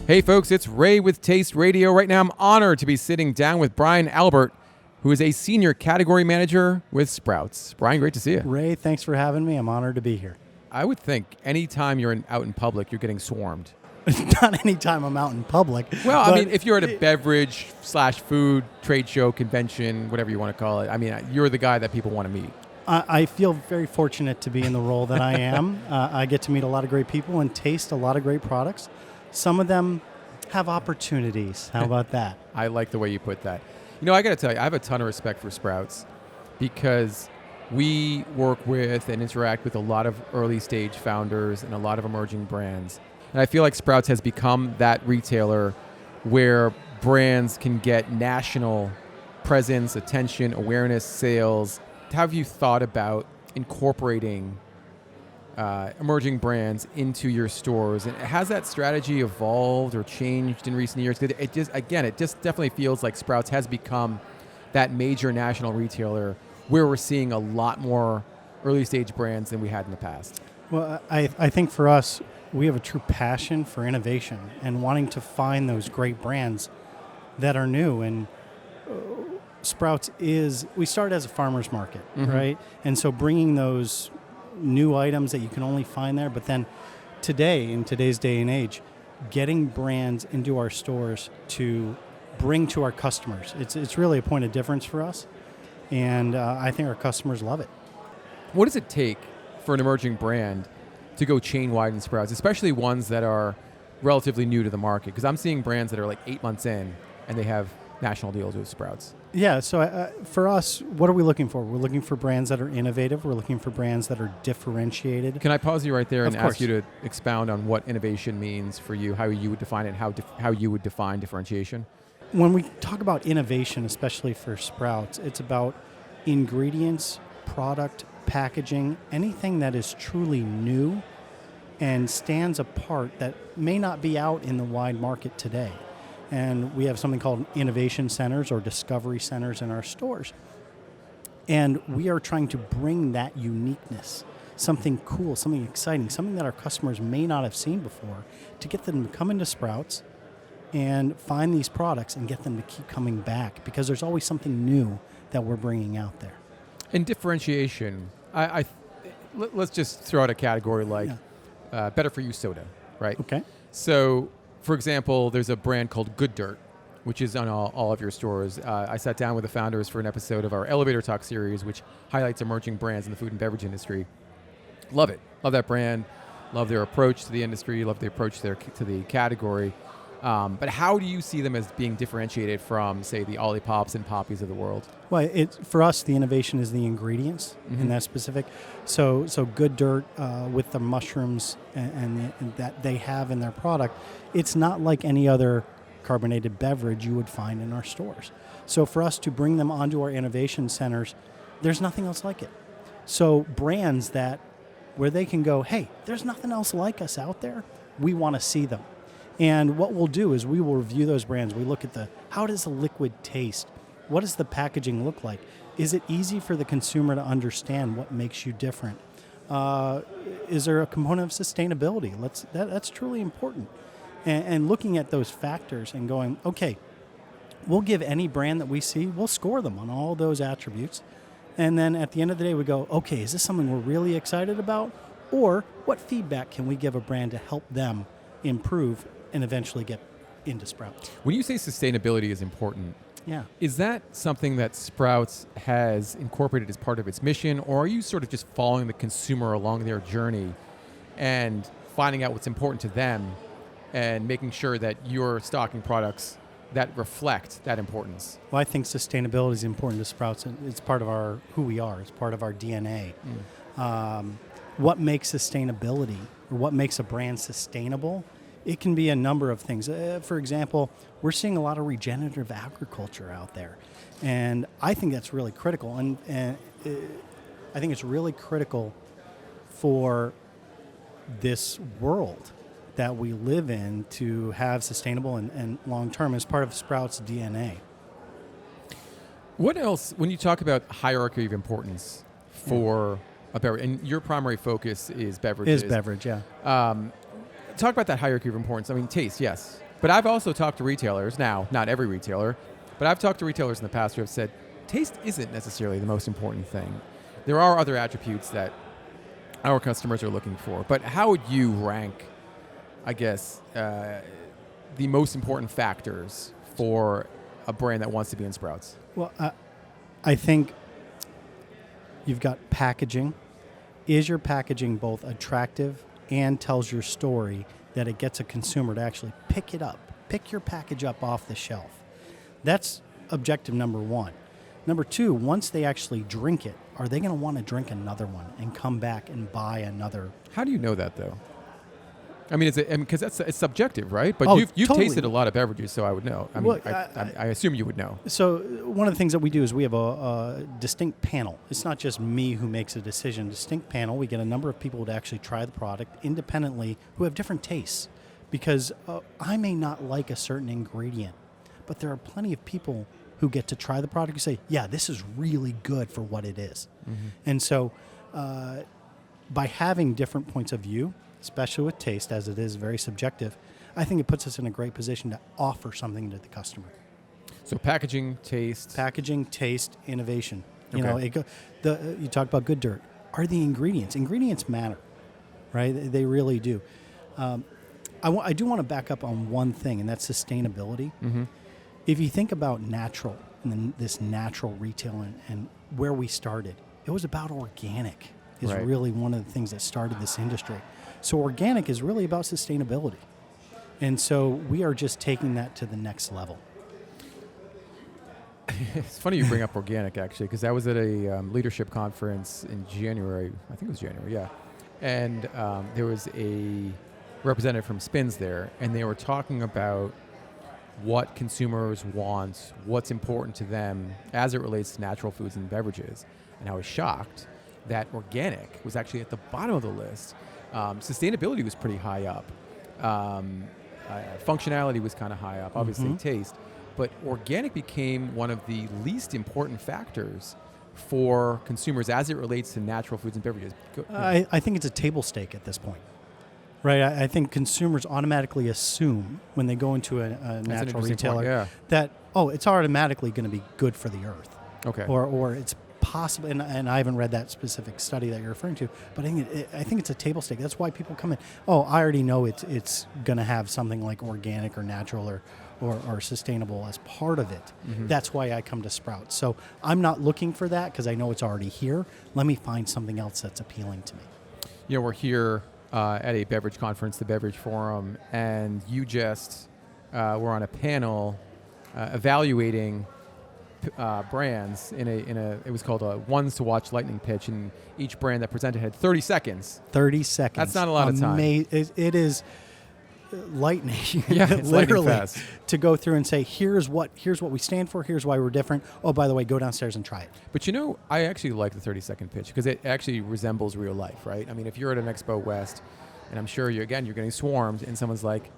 Hey folks, it's Ray with Taste Radio. Right now I'm honored to be sitting down with Brian Albert, who is a senior category manager with Sprouts. Brian, great to see you. Ray, thanks for having me. I'm honored to be here. I would think anytime you're out in public, you're getting swarmed. Not anytime I'm out in public. Well, I mean, if you're at a beverage/food trade show, convention, whatever you want to call it, I mean, you're the guy that people want to meet. I feel very fortunate to be in the role that I am. I get to meet a lot of great people and taste a lot of great products. Some of them have opportunities. How about that? I like the way you put that. You know, I got to tell you, I have a ton of respect for Sprouts because we work with and interact with a lot of early stage founders and a lot of emerging brands. And I feel like Sprouts has become that retailer where brands can get national presence, attention, awareness, sales. How have you thought about incorporating emerging brands into your stores? And has that strategy evolved or changed in recent years? Because it just definitely feels like Sprouts has become that major national retailer where we're seeing a lot more early stage brands than we had in the past. Well, I think for us, we have a true passion for innovation and wanting to find those great brands that are new. And Sprouts we started as a farmer's market, right? And so bringing those new items that you can only find there, but then in today's day and age, getting brands into our stores to bring to our customers. It's really a point of difference for us, and I think our customers love it. What does it take for an emerging brand to go chain-wide in Sprouts, especially ones that are relatively new to the market? Because I'm seeing brands that are like 8 months in, and they have national deals with Sprouts. Yeah, so for us, what are we looking for? We're looking for brands that are innovative. We're looking for brands that are differentiated. Can I pause you right there and Of ask you to expound on what innovation means for you, how you would define it, how you would define differentiation? When we talk about innovation, especially for Sprouts, it's about ingredients, product, packaging, anything that is truly new and stands apart that may not be out in the wide market today. And we have something called innovation centers or discovery centers in our stores. And we are trying to bring that uniqueness, something cool, something exciting, something that our customers may not have seen before, to get them to come into Sprouts and find these products and get them to keep coming back, because there's always something new that we're bringing out there. In differentiation, let's just throw out a category like better for you soda, right? Okay. So, for example, there's a brand called Good Dirt, which is on all of your stores. I sat down with the founders for an episode of our Elevator Talk series, which highlights emerging brands in the food and beverage industry. Love it. Love that brand. Love their approach to the industry. Love the approach to the category. But how do you see them as being differentiated from, say, the Olipops and Poppies of the world? Well, for us, the innovation is the ingredients in that specific. So Good Dirt with the mushrooms and that they have in their product, it's not like any other carbonated beverage you would find in our stores. So for us to bring them onto our innovation centers, there's nothing else like it. So brands where they can go, hey, there's nothing else like us out there, we want to see them. And what we'll do is we will review those brands. We look at how does the liquid taste? What does the packaging look like? Is it easy for the consumer to understand what makes you different? Is there a component of sustainability? That's truly important. And looking at those factors and going, okay, we'll give any brand that we see, we'll score them on all those attributes. And then at the end of the day, we go, okay, is this something we're really excited about? Or what feedback can we give a brand to help them improve and eventually get into Sprouts? When you say sustainability is important, is that something that Sprouts has incorporated as part of its mission, or are you sort of just following the consumer along their journey and finding out what's important to them and making sure that you're stocking products that reflect that importance? Well, I think sustainability is important to Sprouts. It's part of who we are. It's part of our DNA. What makes sustainability, or what makes a brand sustainable? It can be a number of things. For example, we're seeing a lot of regenerative agriculture out there. And I think that's really critical. And I think it's really critical for this world that we live in to have sustainable and long-term as part of Sprouts' DNA. What else, when you talk about hierarchy of importance for a beverage, and your primary focus is beverages. Is beverage, yeah. Talk about that hierarchy of importance. I mean, taste, yes. But I've also talked to retailers, now, not every retailer, but I've talked to retailers in the past who have said taste isn't necessarily the most important thing. There are other attributes that our customers are looking for. But how would you rank, I guess, the most important factors for a brand that wants to be in Sprouts? Well, I think you've got packaging. Is your packaging both attractive and tells your story that it gets a consumer to actually pick it up, pick your package up off the shelf? That's objective number one. Number two, once they actually drink it, are they going to want to drink another one and come back and buy another? How do you know that, though? I mean, because it's subjective, right? But you've totally. tasted a lot of beverages, so I would know. I mean, Well, I assume you would know. So one of the things that we do is we have a distinct panel. It's not just me who makes a decision. Distinct panel. We get a number of people to actually try the product independently who have different tastes, because I may not like a certain ingredient, but there are plenty of people who get to try the product and say, yeah, this is really good for what it is. Mm-hmm. And so by having different points of view, especially with taste, as it is very subjective, I think it puts us in a great position to offer something to the customer. So packaging, taste, innovation. You know, you talk about good dirt. Are the ingredients? Ingredients matter, right? They really do. I do want to back up on one thing, and that's sustainability. Mm-hmm. If you think about natural and this natural retail and where we started, it was about organic. Is right. Really one of the things that started this industry. So organic is really about sustainability. And so we are just taking that to the next level. It's funny you bring up organic, actually, because I was at a leadership conference in January. I think it was January, yeah. And there was a representative from Spins there, and they were talking about what consumers want, what's important to them as it relates to natural foods and beverages. And I was shocked that organic was actually at the bottom of the list. Sustainability was pretty high up. Functionality was kind of high up, obviously taste. But organic became one of the least important factors for consumers as it relates to natural foods and beverages. I think it's a table stake at this point. Right, I think consumers automatically assume when they go into a natural retailer that, it's automatically going to be good for the earth. Okay. Or it's possible, and I haven't read that specific study that you're referring to, but I think it's a table stake. That's why people come in. Oh, I already know it's going to have something like organic or natural or sustainable as part of it. Mm-hmm. That's why I come to Sprouts. So I'm not looking for that because I know it's already here. Let me find something else that's appealing to me. You know, we're here at a beverage conference, the Beverage Forum, and you just were on a panel evaluating brands in a it was called a ones to watch lightning pitch, and each brand that presented had 30 seconds. 30 seconds. That's not a lot of time. It is lightning. Yeah, it's literally lightning fast. To go through and say, here's what we stand for, here's why we're different. Oh, by the way, go downstairs and try it. But you know, I actually like the 30-second pitch because it actually resembles real life, right? I mean, if you're at an Expo West, and I'm sure you're getting swarmed, and someone's like,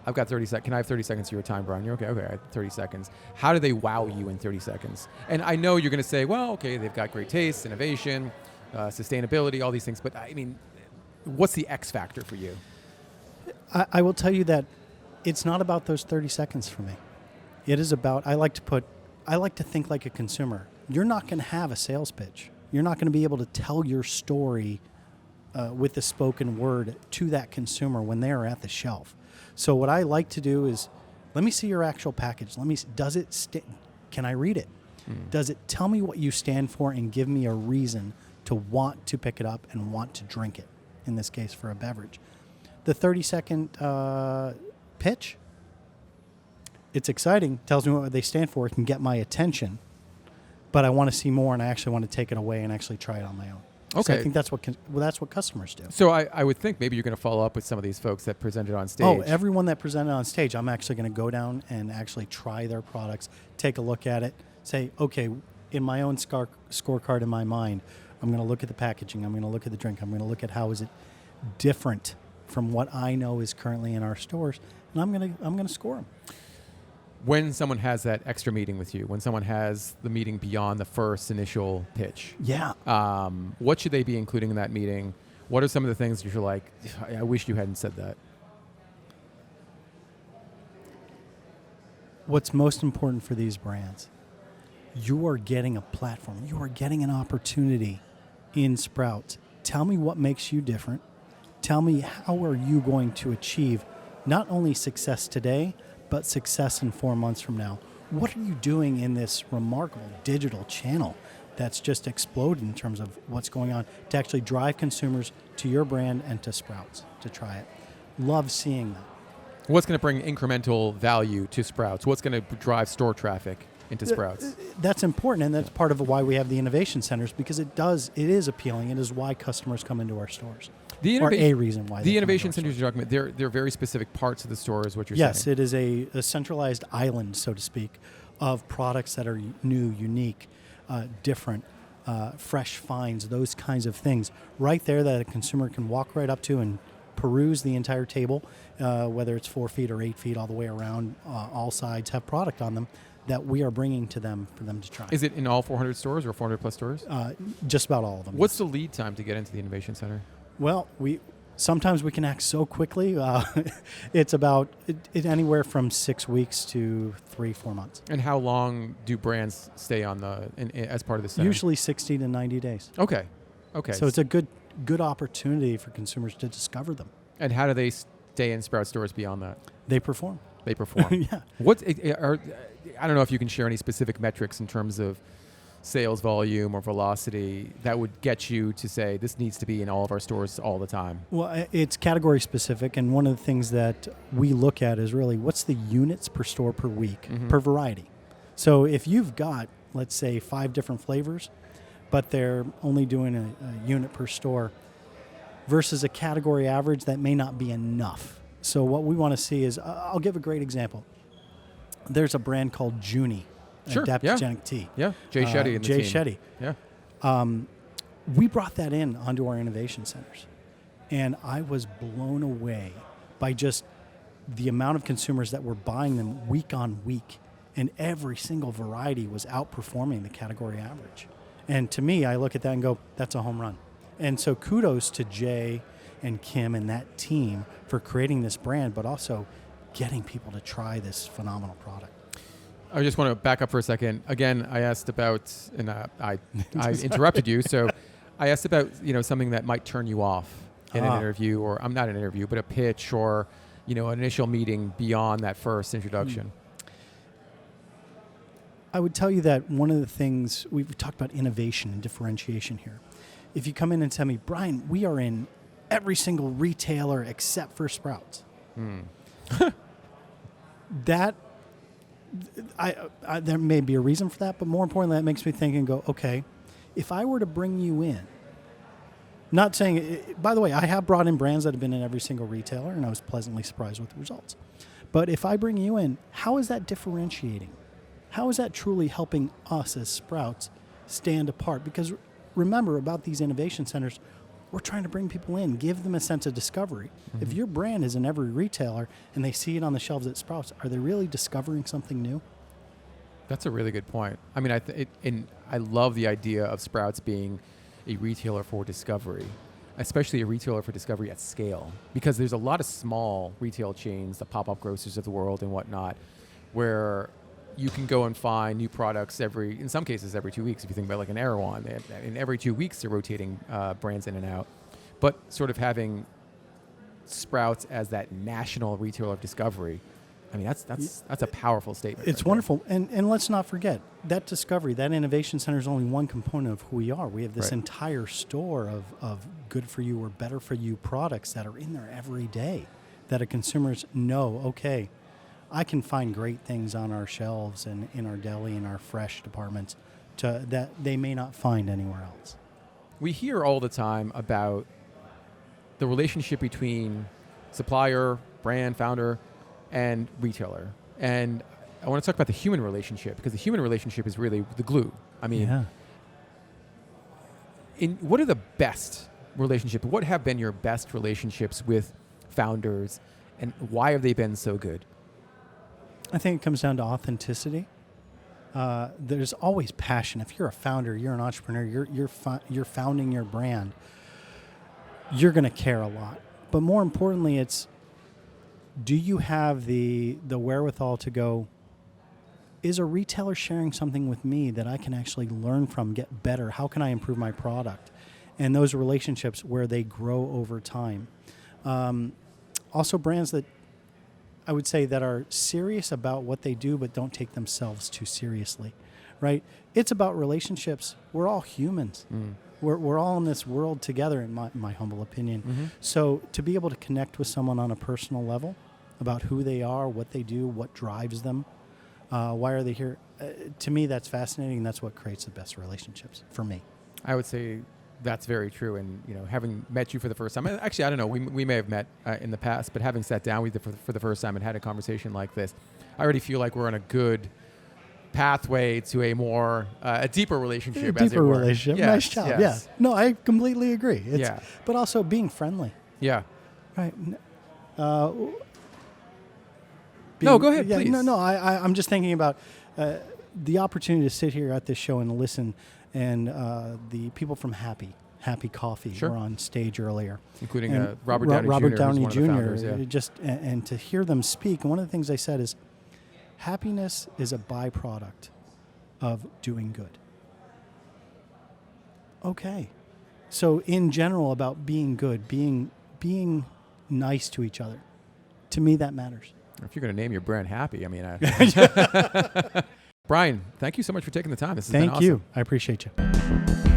I've got 30 seconds. Can I have 30 seconds of your time, Brian? You're okay, I have 30 seconds. How do they wow you in 30 seconds? And I know you're going to say, well, okay, they've got great taste, innovation, sustainability, all these things. But I mean, what's the X factor for you? I will tell you that it's not about those 30 seconds for me. It is about, I like to think like a consumer. You're not going to have a sales pitch. You're not going to be able to tell your story with the spoken word to that consumer when they are at the shelf. So what I like to do is, let me see your actual package. Can I read it? Does it tell me what you stand for and give me a reason to want to pick it up and want to drink it, in this case for a beverage? The 30-second pitch, it's exciting, tells me what they stand for, it can get my attention, but I want to see more and I actually want to take it away and actually try it on my own. Okay. So I think that's what customers do. So I would think maybe you're going to follow up with some of these folks that presented on stage. Oh, everyone that presented on stage, I'm actually going to go down and actually try their products, take a look at it, say, okay, in my own scorecard in my mind, I'm going to look at the packaging, I'm going to look at the drink, I'm going to look at how is it different from what I know is currently in our stores, and I'm going to score them. When someone has that extra meeting with you, when someone has the meeting beyond the first initial pitch, what should they be including in that meeting? What are some of the things you're like, I wish you hadn't said that? what's most important for these brands, you are getting a platform. You are getting an opportunity in Sprouts. Tell me what makes you different. Tell me how are you going to achieve not only success today, but success in 4 months from now. What are you doing in this remarkable digital channel that's just exploded in terms of what's going on to actually drive consumers to your brand and to Sprouts to try it? Love seeing that. What's going to bring incremental value to Sprouts? What's going to drive store traffic into Sprouts? That's important, and that's part of why we have the innovation centers, because it is appealing. It is why customers come into our stores. Or a reason why. The innovation centers you're talking about, they're very specific parts of the store is what you're saying. Yes, it is a centralized island, so to speak, of products that are new, unique, different, fresh finds, those kinds of things. Right there that a consumer can walk right up to and peruse the entire table, whether it's 4 feet or 8 feet all the way around, all sides have product on them that we are bringing to them for them to try. Is it in all 400 stores or 400 plus stores? Just about all of them. What's the lead time to get into the innovation center? Well, sometimes we can act so quickly. It's about anywhere from 6 weeks to 3-4 months. And how long do brands stay on as part of the center? Usually 60 to 90 days. Okay. So it's a good opportunity for consumers to discover them. And how do they stay in Sprout stores beyond that? They perform. They perform. Yeah. I don't know if you can share any specific metrics in terms of sales volume or velocity that would get you to say this needs to be in all of our stores all the time. Well, it's category specific, and one of the things that we look at is really what's the units per store per week, per variety. So if you've got, let's say, 5 different flavors, but they're only doing a unit per store versus a category average, that may not be enough. So what we want to see is, I'll give a great example. There's a brand called Junie, adaptogenic tea. Yeah, Jay Shetty and the Jay team. Shetty. Yeah. We brought that in onto our innovation centers, and I was blown away by just the amount of consumers that were buying them week on week, and every single variety was outperforming the category average. And to me, I look at that and go, that's a home run. And so kudos to Jay and Kim and that team for creating this brand, but also getting people to try this phenomenal product. I just want to back up for a second. Again, I asked about, and I interrupted you. So I asked about something that might turn you off in an interview, or I'm not an interview, but a pitch, or an initial meeting beyond that first introduction. I would tell you that one of the things we've talked about innovation and differentiation here. If you come in and tell me, Brian, we are in every single retailer except for Sprouts. That there may be a reason for that, but more importantly, that makes me think and go, okay, if I were to bring you in, not saying, by the way, I have brought in brands that have been in every single retailer, and I was pleasantly surprised with the results. But if I bring you in, how is that differentiating? How is that truly helping us as Sprouts stand apart? Because remember about these innovation centers, we're trying to bring people in, give them a sense of discovery. If your brand is in every retailer and they see it on the shelves at Sprouts, are they really discovering something new? That's a really good point. I mean, I love the idea of Sprouts being a retailer for discovery, especially a retailer for discovery at scale, because there's a lot of small retail chains, the pop-up grocers of the world and whatnot, where you can go and find new products in some cases every 2 weeks. If you think about like an Erewhon, in every 2 weeks they're rotating brands in and out. But sort of having Sprouts as that national retailer of discovery, I mean, that's a powerful statement. It's wonderful. And let's not forget, that discovery, that innovation center is only one component of who we are. We have this entire store of good for you or better for you products that are in there every day that a consumers know, okay, I can find great things on our shelves and in our deli and our fresh departments that they may not find anywhere else. We hear all the time about the relationship between supplier, brand, founder, and retailer. And I want to talk about the human relationship, because the human relationship is really the glue. I mean, what are the best relationships? What have been your best relationships with founders, and why have they been so good? I think it comes down to authenticity. There's always passion. If you're a founder, you're an entrepreneur, you're founding your brand, you're going to care a lot. But more importantly, it's, do you have the wherewithal to go, is a retailer sharing something with me that I can actually learn from, get better? How can I improve my product? And those relationships where they grow over time. Also brands that I would say that are serious about what they do but don't take themselves too seriously, right? It's about relationships. We're all humans. We're all in this world together, in my humble opinion. So to be able to connect with someone on a personal level about who they are, what they do, what drives them, why are they here, to me that's fascinating. That's what creates the best relationships for me. I would say that's very true. And, having met you for the first time, actually, I don't know, we may have met in the past, but having sat down with you for the first time and had a conversation like this, I already feel like we're on a good pathway to a more, a deeper relationship. A deeper relationship. Yes, nice job. yes. Yeah. No, I completely agree. Yeah. But also being friendly. Yeah. Right. No, go ahead, please. No, I'm just thinking about the opportunity to sit here at this show and listen, and the people from Happy Coffee were on stage earlier, including and Robert Downey Jr. Robert Downey who's one of the Jr. founders, Just and to hear them speak, and one of the things they said is, happiness is a byproduct of doing good. Okay, so in general, about being good, being nice to each other, to me that matters. If you're going to name your brand Happy, I mean, Brian, thank you so much for taking the time. This has been awesome. Thank you. I appreciate you.